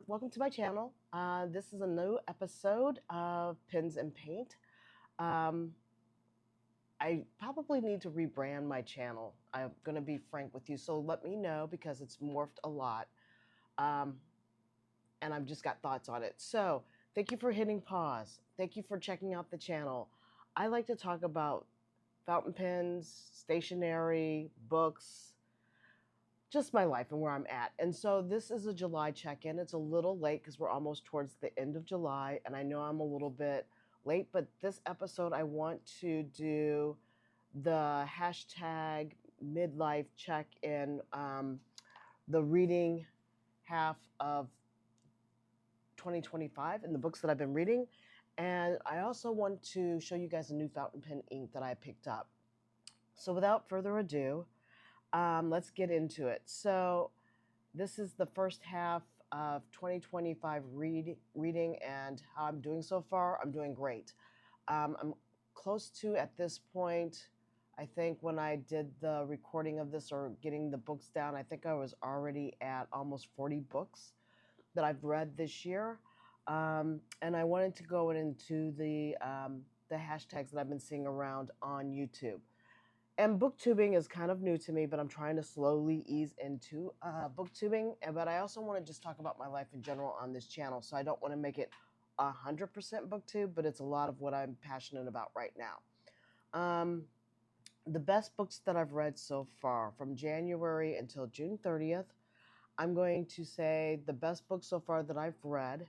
Welcome to my channel. This is a new episode of Pins and Paint. Um, I probably need to rebrand my channel. I'm going to be frank with you, so let me know because it's morphed a lot. Um, and I've just got thoughts on it. So, thank you for hitting pause. Thank you for checking out the channel. I like to talk about fountain pens, stationery, books, just my life and where I'm at. And so this is a July check-in. It's a little late because we're almost towards the end of July, and I know I'm a little bit late, but this episode I want to do the hashtag midlife check-in, the reading half of 2025 and the books that I've been reading. And I also want to show you guys a new fountain pen ink that I picked up. So without further ado, let's get into it. So this is the first half of 2025 reading and how I'm doing so far. I'm doing great. I'm close to, at this point, I think when I did the recording of this or getting the books down, I think I was already at almost 40 books that I've read this year. And I wanted to go into the hashtags that I've been seeing around on YouTube. And booktubing is kind of new to me, but I'm trying to slowly ease into booktubing. But I also want to just talk about my life in general on this channel. So I don't want to make it 100% booktube, but it's a lot of what I'm passionate about right now. The best books that I've read so far from January until June 30th, I'm going to say the best book so far that I've read,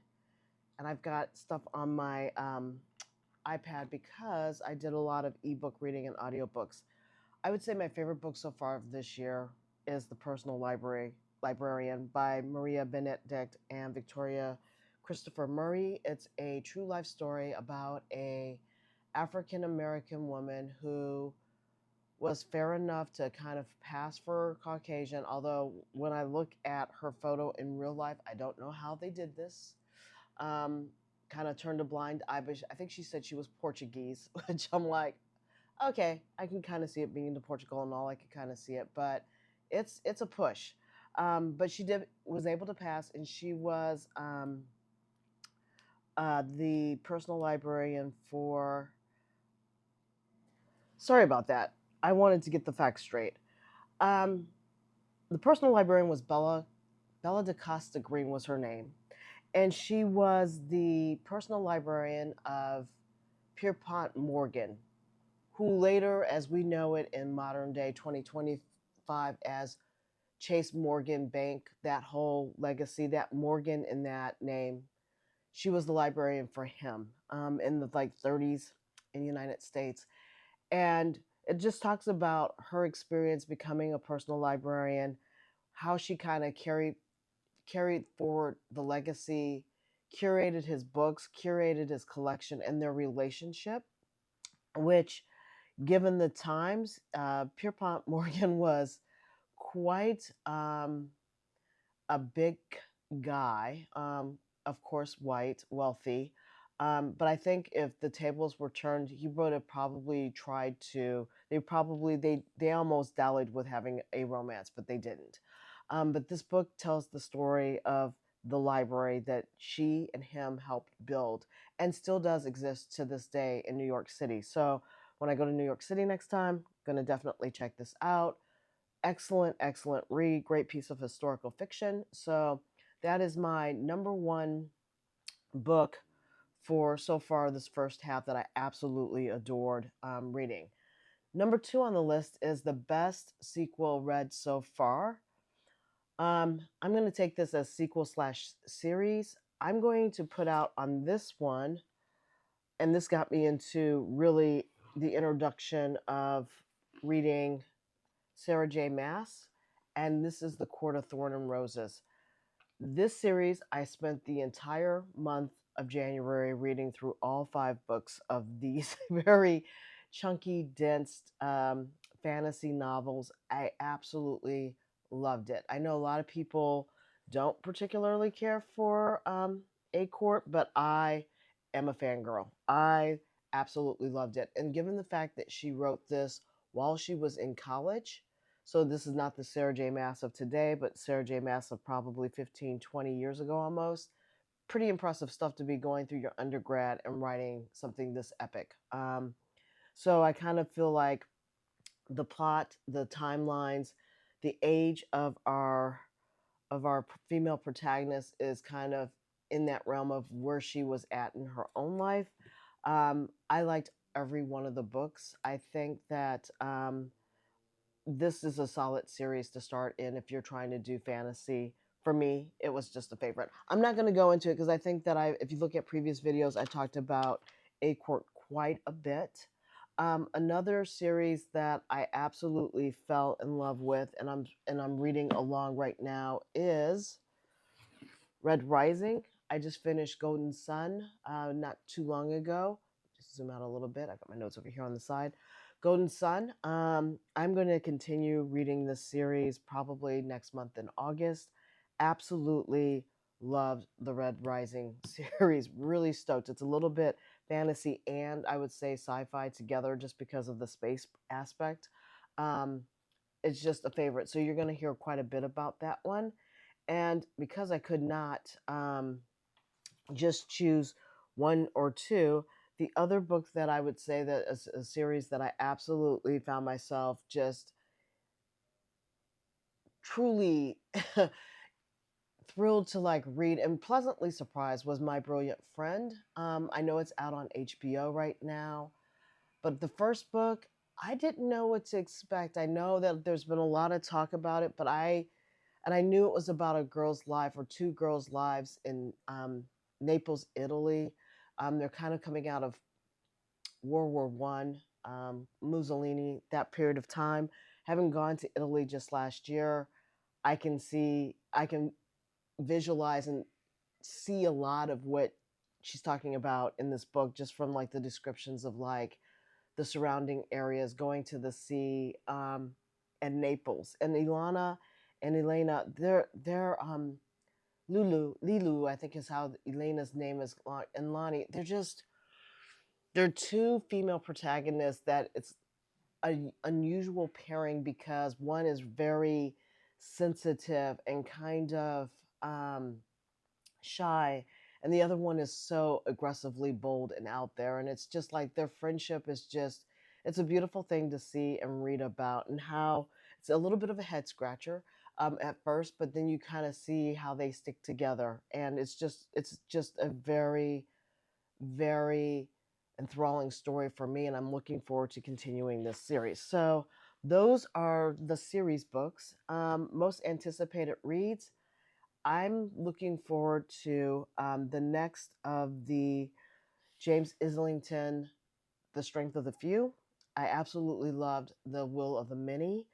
and I've got stuff on my iPad because I did a lot of ebook reading and audiobooks. I would say my favorite book so far of this year is The Personal Librarian by Maria Benedict and Victoria Christopher Murray. It's a true life story about a African American woman who was fair enough to kind of pass for Caucasian, although when I look at her photo in real life, I don't know how they did this. Kind of turned a blind eye, but I think she said she was Portuguese, which I'm like, okay, I can kind of see it being to Portugal and all. I can kind of see it, but it's a push. But she did was able to pass, and she was the personal librarian for. Sorry about that. I wanted to get the facts straight. Um, the personal librarian was Bella DaCosta Green was her name, and she was the personal librarian of Pierpont Morgan, who later, as we know it in modern day 2025, as Chase Morgan Bank, that whole legacy, that Morgan in that name, she was the librarian for him in the like 30s in the United States. And it just talks about her experience becoming a personal librarian, how she kind of carried forward the legacy, curated his books, curated his collection, and their relationship, which, given the times, Pierpont Morgan was quite a big guy, of course, white, wealthy. But I think if the tables were turned, he would have probably tried to. They almost dallied with having a romance, but they didn't. But this book tells the story of the library that she and him helped build, and still does exist to this day in New York City. So when I go to New York City next time, I'm gonna definitely check this out. Excellent, excellent read. Great piece of historical fiction. So that is my number one book for so far this first half that I absolutely adored reading. Number two on the list is the best sequel read so far. I'm going to take this as sequel slash series. I'm going to put out on this one, and this got me into really the introduction of reading Sarah J. Maas, and this is The Court of Thorn and Roses. This series, I spent the entire month of January reading through all five books of these very chunky, dense fantasy novels. I absolutely loved it. I know a lot of people don't particularly care for A Court, but I am a fangirl. I absolutely loved it. And given the fact that she wrote this while she was in college, So this is not the Sarah J. Maas of today, but Sarah J. Maas of probably 15, 20 years ago almost. Pretty impressive stuff to be going through your undergrad and writing something this epic. So I kind of feel like the plot, the timelines, the age of our female protagonist is kind of in that realm of where she was at in her own life. I liked every one of the books. I think that this is a solid series to start in if you're trying to do fantasy. For me, it was just a favorite. I'm not going to go into it because I think that if you look at previous videos, I talked about A Court quite a bit. Another series that I absolutely fell in love with, and I'm reading along right now, is Red Rising. I just finished Golden Sun not too long ago. Just zoom out a little bit. I got my notes over here on the side. Golden Sun. I'm going to continue reading this series probably next month in August. Absolutely loved the Red Rising series. Really stoked. It's a little bit fantasy and I would say sci-fi together just because of the space aspect. Um, it's just a favorite. So you're going to hear quite a bit about that one. And because I could not just choose one or two, the other book that I would say that is a series that I absolutely found myself just truly thrilled to like read and pleasantly surprised was My Brilliant Friend. I know it's out on HBO right now, but the first book, I didn't know what to expect. I know that there's been a lot of talk about it, but I knew it was about a girl's life or two girls' lives in Naples, Italy. They're kind of coming out of World War One, Mussolini, that period of time. Having gone to Italy just last year, I can visualize and see a lot of what she's talking about in this book just from like the descriptions of like the surrounding areas, going to the sea, and Naples. And Ilana and Elena, they're Lilu, I think is how Elena's name is, and Lonnie. They're two female protagonists that it's an unusual pairing because one is very sensitive and kind of um, shy, and the other one is so aggressively bold and out there. And it's just like their friendship is just, it's a beautiful thing to see and read about, and how it's a little bit of a head scratcher at first, but then you kind of see how they stick together. And it's just a very, very enthralling story for me. And I'm looking forward to continuing this series. So, those are the series books. Most anticipated reads. I'm looking forward to the next of the James Islington, The Strength of the Few. I absolutely loved The Will of the Many,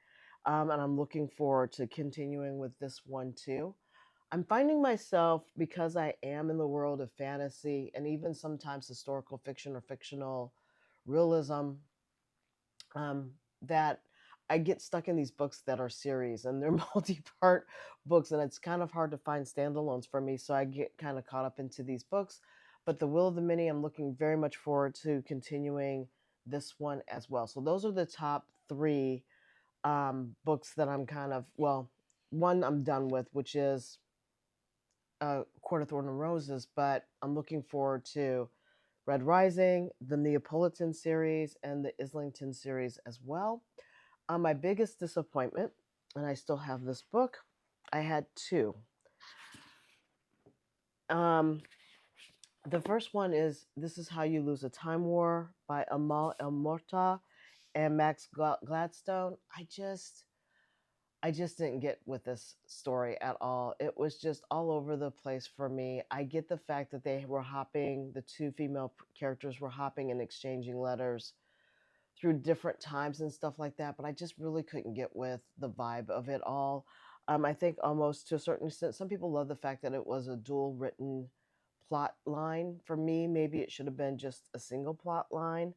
and I'm looking forward to continuing with this one too. I'm finding myself, because I am in the world of fantasy and even sometimes historical fiction or fictional realism, um, that I get stuck in these books that are series and they're multi-part books, and it's kind of hard to find standalones for me. So I get kind of caught up into these books. But The Will of the Many, I'm looking very much forward to continuing this one as well. So those are the top three books that I'm kind of, well, one I'm done with, which is Court of Thorn and Roses, but I'm looking forward to Red Rising, the Neapolitan series, and the Islington series as well. My biggest disappointment, and I still have this book, I had two. Um, the first one is This Is How You Lose a Time War by Amal El Morta and Max Gladstone. I just didn't get with this story at all. It was just all over the place for me. I get the fact that they were hopping, the two female characters were hopping and exchanging letters through different times and stuff like that, but I just really couldn't get with the vibe of it all. I think almost to a certain extent, some people love the fact that it was a dual written plot line. For me, maybe it should have been just a single plot line.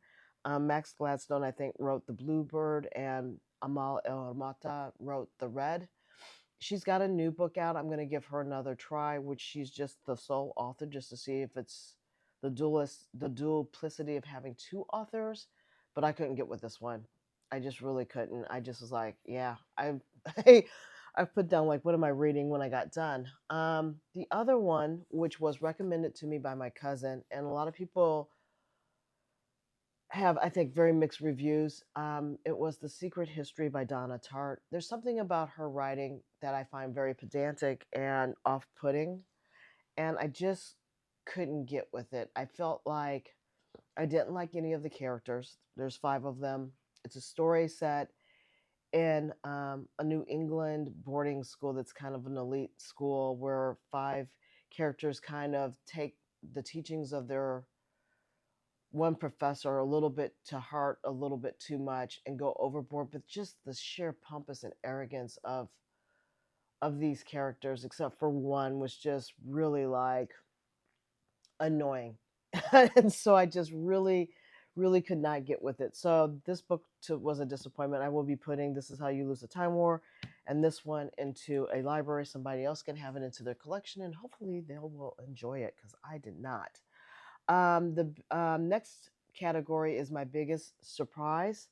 Max Gladstone, I think, wrote The Bluebird, and Amal El Mata wrote The Red. She's got a new book out. I'm going to give her another try, which she's just the sole author, just to see if it's the duplicity of having two authors. But I couldn't get with this one. I just really couldn't. I just was like, yeah, I I put down like what am I reading when I got done. The other one, which was recommended to me by my cousin, and a lot of people have, I think, very mixed reviews. It was The Secret History by Donna Tartt. There's something about her writing that I find very pedantic and off-putting, and I just couldn't get with it. I felt like I didn't like any of the characters. There's five of them. It's a story set in a New England boarding school that's kind of an elite school where five characters kind of take the teachings of their one professor a little bit to heart, a little bit too much, and go overboard. But just the sheer pompous and arrogance of these characters, except for one, was just really like annoying. And so I just really could not get with it. So this book was a disappointment. I will be putting This Is How You Lose a Time War and this one into a library. Somebody else can have it into their collection, and hopefully they will enjoy it because I did not. The next category is my biggest surprise,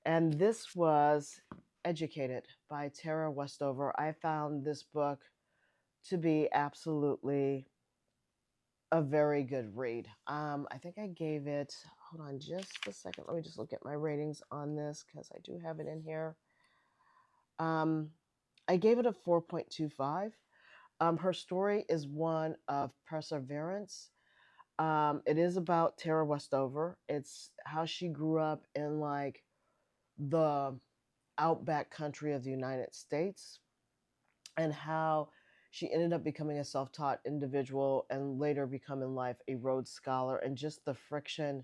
and this was Educated by Tara Westover. I found this book to be absolutely a very good read. I think I gave it, hold on just a second. Let me just look at my ratings on this because I do have it in here. Um, I gave it a 4.25. Her story is one of perseverance. It is about Tara Westover. It's how she grew up in like the outback country of the United States and how she ended up becoming a self taught individual and later become in life a Rhodes Scholar, and just the friction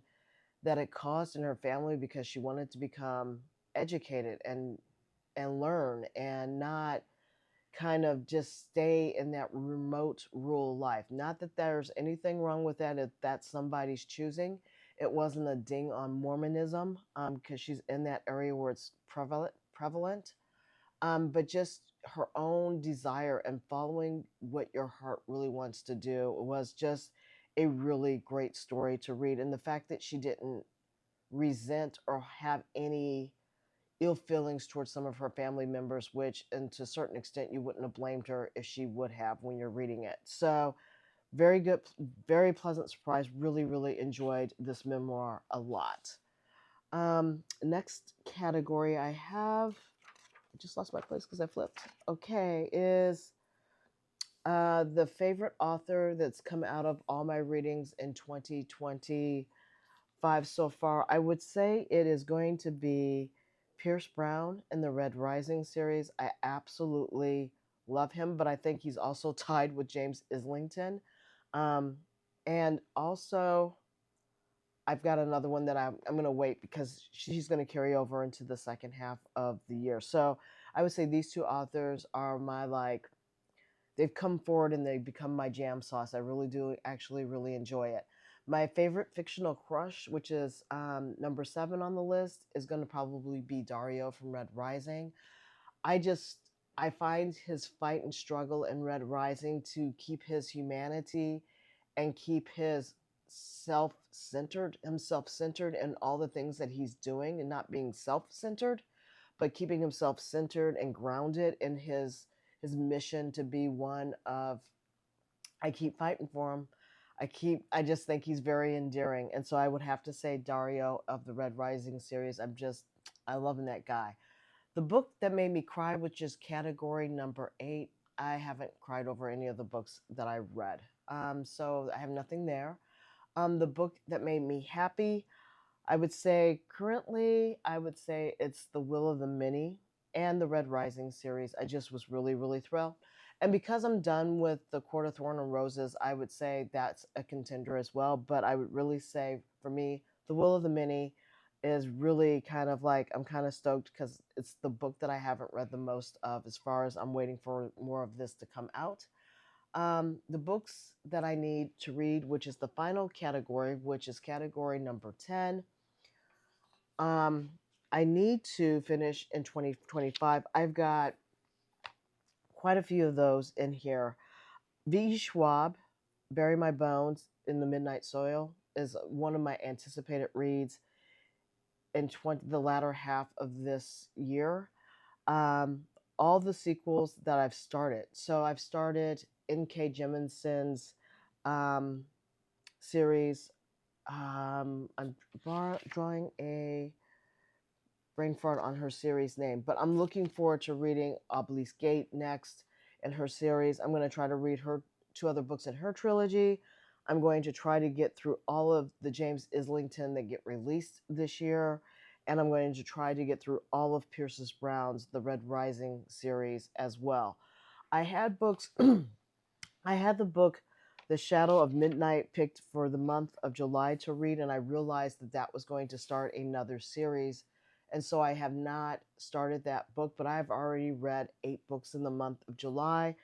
that it caused in her family because she wanted to become educated and learn and not kind of just stay in that remote rural life. Not that there's anything wrong with that if that's somebody's choosing. It wasn't a ding on Mormonism because she's in that area where it's prevalent, but just her own desire and following what your heart really wants to do was just a really great story to read. And the fact that she didn't resent or have any ill feelings towards some of her family members, which, and to a certain extent, you wouldn't have blamed her if she would have when you're reading it. So, very good, very pleasant surprise. Really enjoyed this memoir a lot. Next category I have, I just lost my place because I flipped. Okay, is the favorite author that's come out of all my readings in 2025 so far. I would say it is going to be Pierce Brown in the Red Rising series. I absolutely love him, but I think he's also tied with James Islington. Um, and also, I've got another one that I'm going to wait because she's going to carry over into the second half of the year. So I would say these two authors are my like, they've come forward and they've become my jam sauce. I really do actually really enjoy it. My favorite fictional crush, which is number 7 on the list, is going to probably be Dario from Red Rising. I just I find his fight and struggle in Red Rising to keep his humanity and keep his himself centered in all the things that he's doing and not being self centered, but keeping himself centered and grounded in his mission to be one of I keep fighting for him. I just think he's very endearing. And so I would have to say Dario of the Red Rising series. I loving that guy. The book that made me cry, which is category number 8, I haven't cried over any of the books that I read. So I have nothing there. The book that made me happy, I would say currently, I would say it's The Will of the Many and the Red Rising series. I just was really thrilled. And because I'm done with the Court of Thorn and Roses, I would say that's a contender as well. But I would really say for me, The Will of the Many is really kind of like I'm kind of stoked because it's the book that I haven't read the most of as far as I'm waiting for more of this to come out. The books that I need to read, which is the final category, which is category number 10. Um, I need to finish in 2025. I've got quite a few of those in here. V. Schwab, Bury My Bones in the Midnight Soil, is one of my anticipated reads. in the latter half of this year. Um, all the sequels that I've started. So I've started N.K. Jemisin's um, series. I'm drawing a brain fart on her series name, but I'm looking forward to reading Obelisk Gate next in her series. I'm going to try to read her two other books in her trilogy. I'm going to try to get through all of the James Islington that get released this year, and I'm going to try to get through all of Pierce Brown's The Red Rising series as well. I had books. I had the book The Shadow of Midnight picked for the month of July to read, and I realized that that was going to start another series. And so I have not started that book, but I've already read 8 books in the month of July.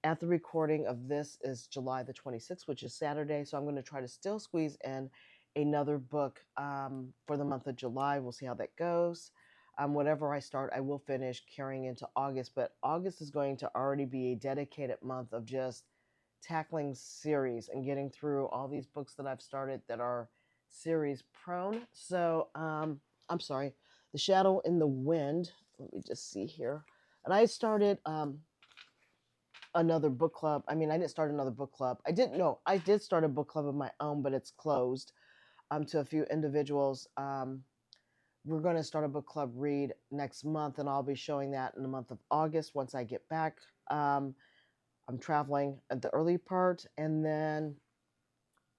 At the recording of this is July the 26th, which is Saturday. So I'm going to try to still squeeze in another book for the month of July. We'll see how that goes. Whatever I start, I will finish carrying into August, but August is going to already be a dedicated month of just tackling series and getting through all these books that I've started that are series prone. So, I'm sorry, The Shadow in the Wind. Let me just see here. And I started another book club. I mean, I didn't start another book club. I didn't know. I did start a book club of my own, but it's closed to a few individuals. We're going to start a book club read next month, and I'll be showing that in the month of August once I get back. I'm traveling at the early part, and then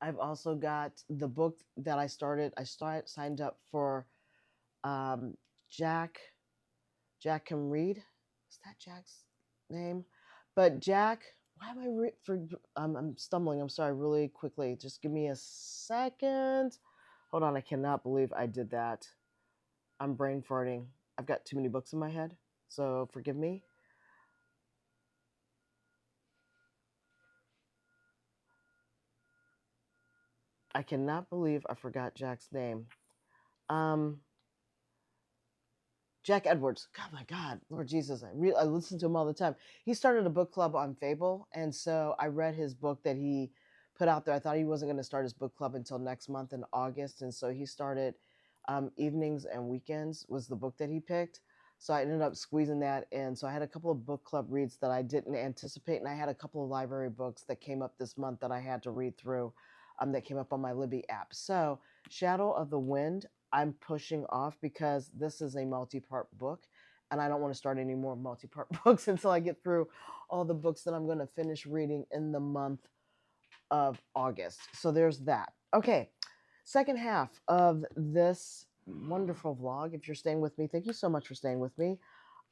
I've also got the book that I started. Signed up for um, Jack. Jack can read. Is that Jack's name? But Jack, why am I I'm stumbling. I'm sorry. Really quickly, just give me a second. Hold on. I cannot believe I did that. I'm brain farting. I've got too many books in my head, so forgive me. I cannot believe I forgot Jack's name. Um, Jack Edwards. God, my God, Lord Jesus, I listen to him all the time. He started a book club on Fable, and so I read his book that he put out there. I thought he wasn't going to start his book club until next month in August, and so he started Evenings and Weekends was the book that he picked. So I ended up squeezing that in. So I had a couple of book club reads that I didn't anticipate, and I had a couple of library books that came up this month that I had to read through that came up on my Libby app. So Shadow of the Wind, I'm pushing off because this is a multi-part book, and I don't want to start any more multi-part books until I get through all the books that I'm going to finish reading in the month of August. So there's that. Okay, second half of this wonderful vlog. If you're staying with me, thank you so much for staying with me.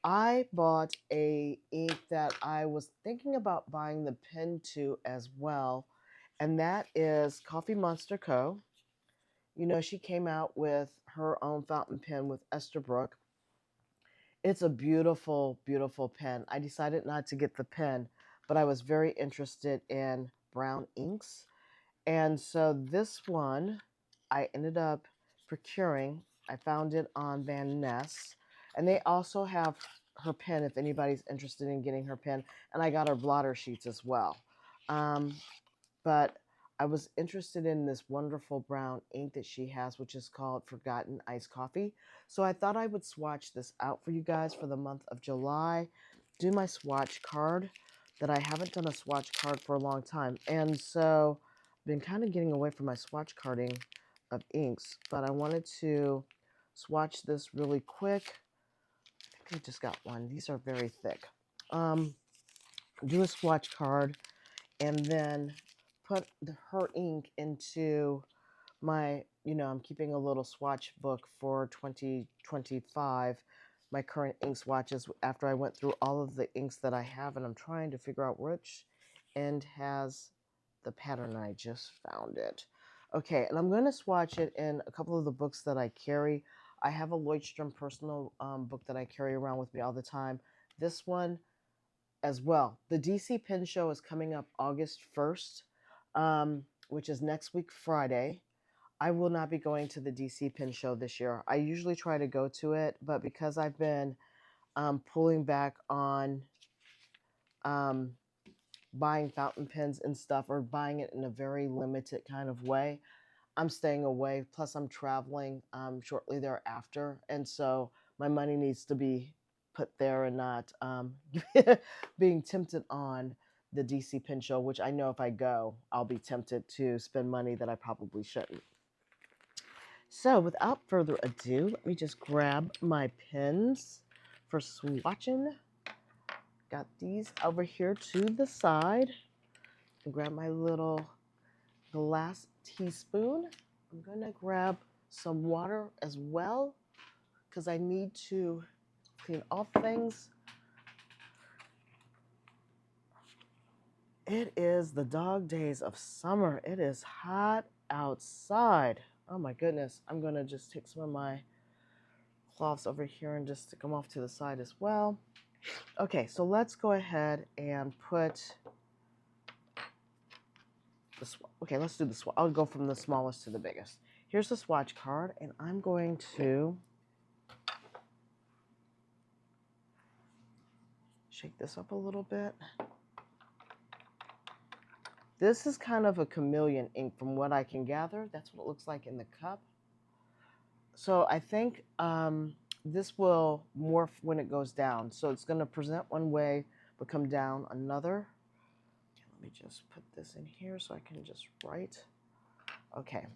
I bought a ink that I was thinking about buying the pen to as well, and that is Coffee Monster Co. You know, she came out with her own fountain pen with Esterbrook. It's a beautiful, beautiful pen. I decided not to get the pen, but I was very interested in brown inks. And so this one I ended up procuring. I found it on Van Ness. And they also have her pen if anybody's interested in getting her pen. And I got her blotter sheets as well. But I was interested in this wonderful brown ink that she has, which is called Forgotten Iced Coffee. So I thought I would swatch this out for you guys for the month of July, do my swatch card that I haven't done a swatch card for a long time. And so I've been kind of getting away from my swatch carding of inks, but I wanted to swatch this really quick. I think I just got one. These are very thick. Do a swatch card and then put her ink into my, I'm keeping a little swatch book for 2025, my current ink swatches after I went through all of the inks that I have, and I'm trying to figure out which end has the pattern. I just found it. Okay, and I'm going to swatch it in a couple of the books that I carry. I have a Lloydstrom personal book that I carry around with me all the time. This one as well. The DC Pen Show is coming up August 1st, which is next week, Friday. I will not be going to the DC Pen Show this year. I usually try to go to it, but because I've been pulling back on um, buying fountain pens and stuff, or buying it in a very limited kind of way, I'm staying away. Plus, I'm traveling shortly thereafter, and so my money needs to be put there and not being tempted on the DC Pin Show, which I know if I go, I'll be tempted to spend money that I probably shouldn't. So, without further ado, let me just grab my pins for swatching. Got these over here to the side. And grab my little glass teaspoon. I'm going to grab some water as well because I need to clean off things. It is the dog days of summer. It is hot outside. Oh my goodness. I'm going to just take some of my cloths over here and just stick them off to the side as well. Okay, so let's go ahead and put the okay, let's do the swatch. I'll go from the smallest to the biggest. Here's the swatch card, and I'm going to shake this up a little bit. This is kind of a chameleon ink from what I can gather. That's what it looks like in the cup. So I think this will morph when it goes down. So it's going to present one way, but come down another. Okay, let me just put this in here so I can just write. Okay.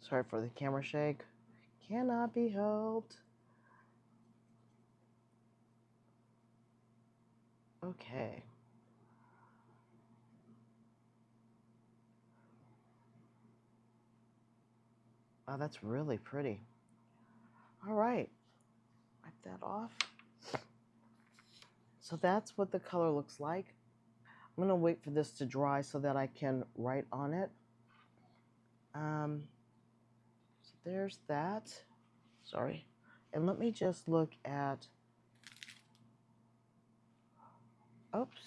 Sorry for the camera shake. Cannot be helped. Okay. Wow, that's really pretty. All right. Wipe that off. So that's what the color looks like. I'm going to wait for this to dry so that I can write on it. So there's that. Sorry. And let me just look at... Oops.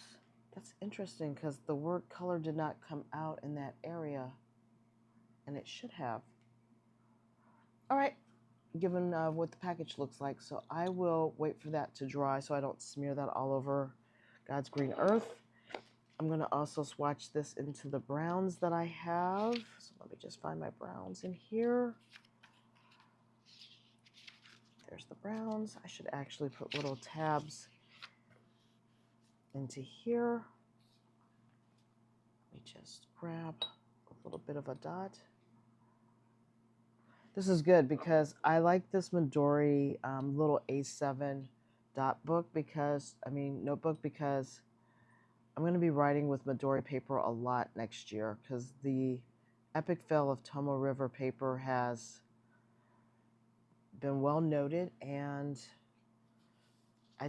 That's interesting because the word color did not come out in that area. And it should have. All right. Given what the package looks like. So I will wait for that to dry so I don't smear that all over God's green earth. I'm going to also swatch this into the browns that I have. So let me just find my browns in here. There's the browns. I should actually put little tabs into here. Let me just grab a little bit of a dot. This is good because I like this Midori little A7 dot book notebook because I'm going to be writing with Midori paper a lot next year because the epic fail of Tomoe River paper has been well noted, and I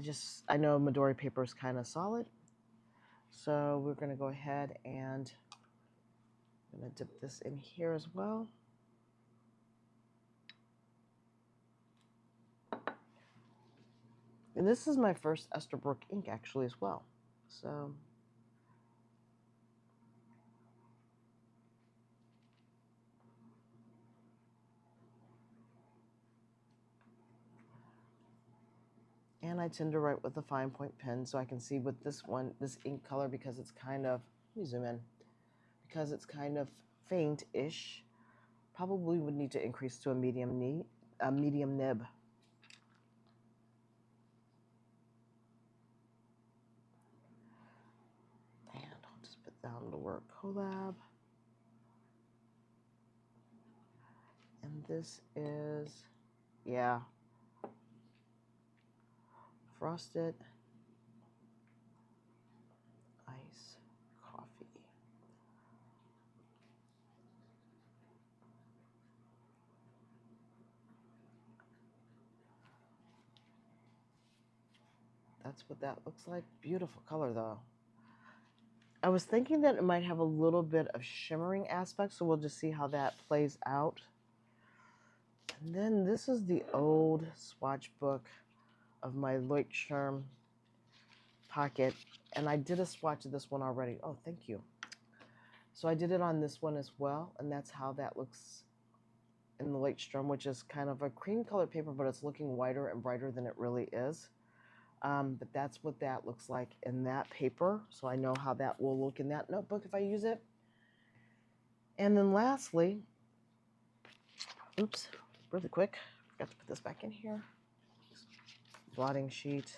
know Midori paper is kind of solid. So we're going to go ahead and I'm going to dip this in here as well. And this is my first Esterbrook ink actually as well. So and I tend to write with a fine point pen so I can see with this ink color, because it's kind of, let me zoom in, because it's kind of faint-ish, probably would need to increase to a medium nib. And I'll just put down the word collab. And this is, yeah, frosted ice coffee. That's what that looks like. Beautiful color though. I was thinking that it might have a little bit of shimmering aspect, so we'll just see how that plays out. And then this is the old swatch book of my Leuchtturm pocket. And I did a swatch of this one already. Oh, thank you. So I did it on this one as well, and that's how that looks in the Leuchtturm, which is kind of a cream colored paper, but it's looking whiter and brighter than it really is. But that's what that looks like in that paper. So I know how that will look in that notebook if I use it. And then lastly, oops, really quick, forgot to put this back in here. Blotting sheet,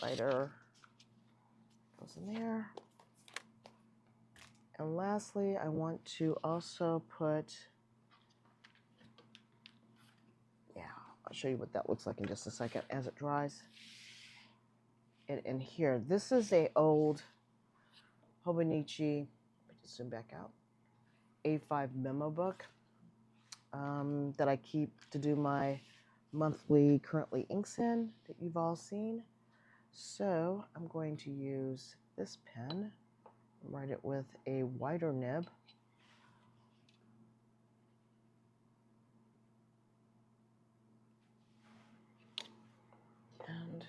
lighter goes in there. And lastly, I want to also put, I'll show you what that looks like in just a second as it dries. It in here. This is a old Hobonichi, let me just zoom back out, A5 memo book that I keep to do my monthly currently inks in that you've all seen. So I'm going to use this pen, write it with a wider nib. And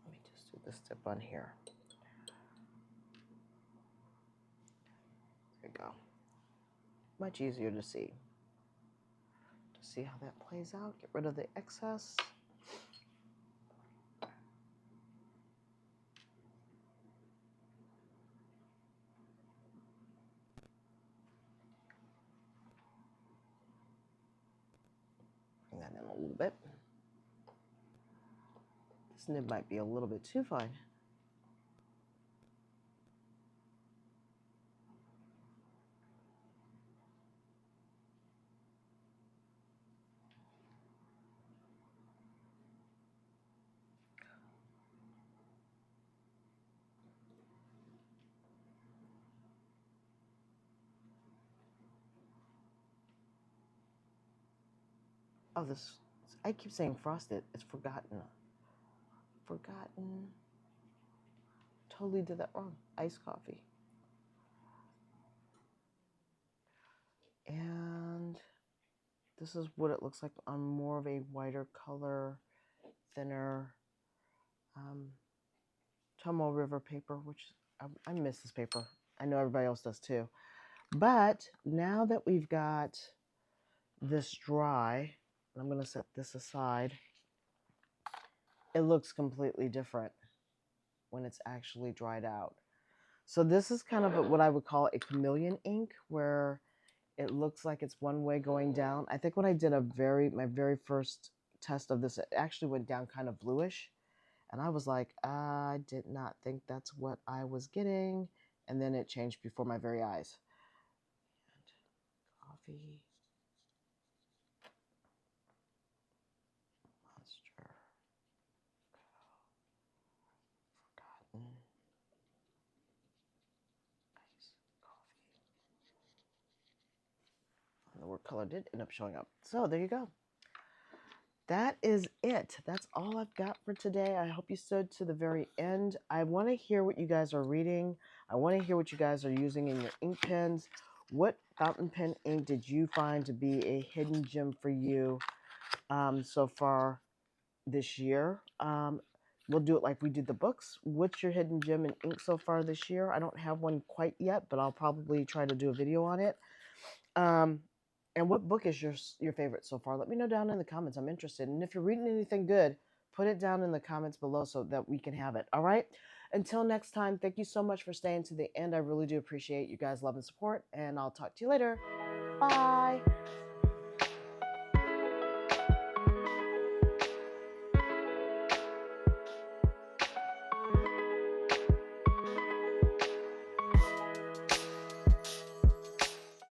let me just do this tip on here. There you go. Much easier to see. To see how that plays out. Get rid of the excess. Bring that in a little bit. This nib might be a little bit too fine. Oh, this, I keep saying frosted. It's forgotten. Forgotten. Totally did that wrong. Iced coffee. And this is what it looks like on more of a whiter color, thinner Tomoe River paper, which I miss this paper. I know everybody else does too. But now that we've got this dry, I'm going to set this aside, it looks completely different when it's actually dried out. So this is kind of what I would call a chameleon ink, where it looks like it's one way going down. I think when I did my very first test of this, it actually went down kind of bluish. And I was like, I did not think that's what I was getting. And then it changed before my very eyes. And coffee. Monster. Forgotten. Ice coffee. And the word color did end up showing up. So there you go. That is it. That's all I've got for today. I hope you stood to the very end. I want to hear what you guys are reading. I want to hear what you guys are using in your ink pens. What fountain pen ink did you find to be a hidden gem for you so far this year? We'll do it like we did the books. What's your hidden gem in ink so far this year? I don't have one quite yet, but I'll probably try to do a video on it. And what book is your favorite so far? Let me know down in the comments. I'm interested. And if you're reading anything good, put it down in the comments below so that we can have it. All right? Until next time, thank you so much for staying to the end. I really do appreciate you guys' love and support. And I'll talk to you later. Bye.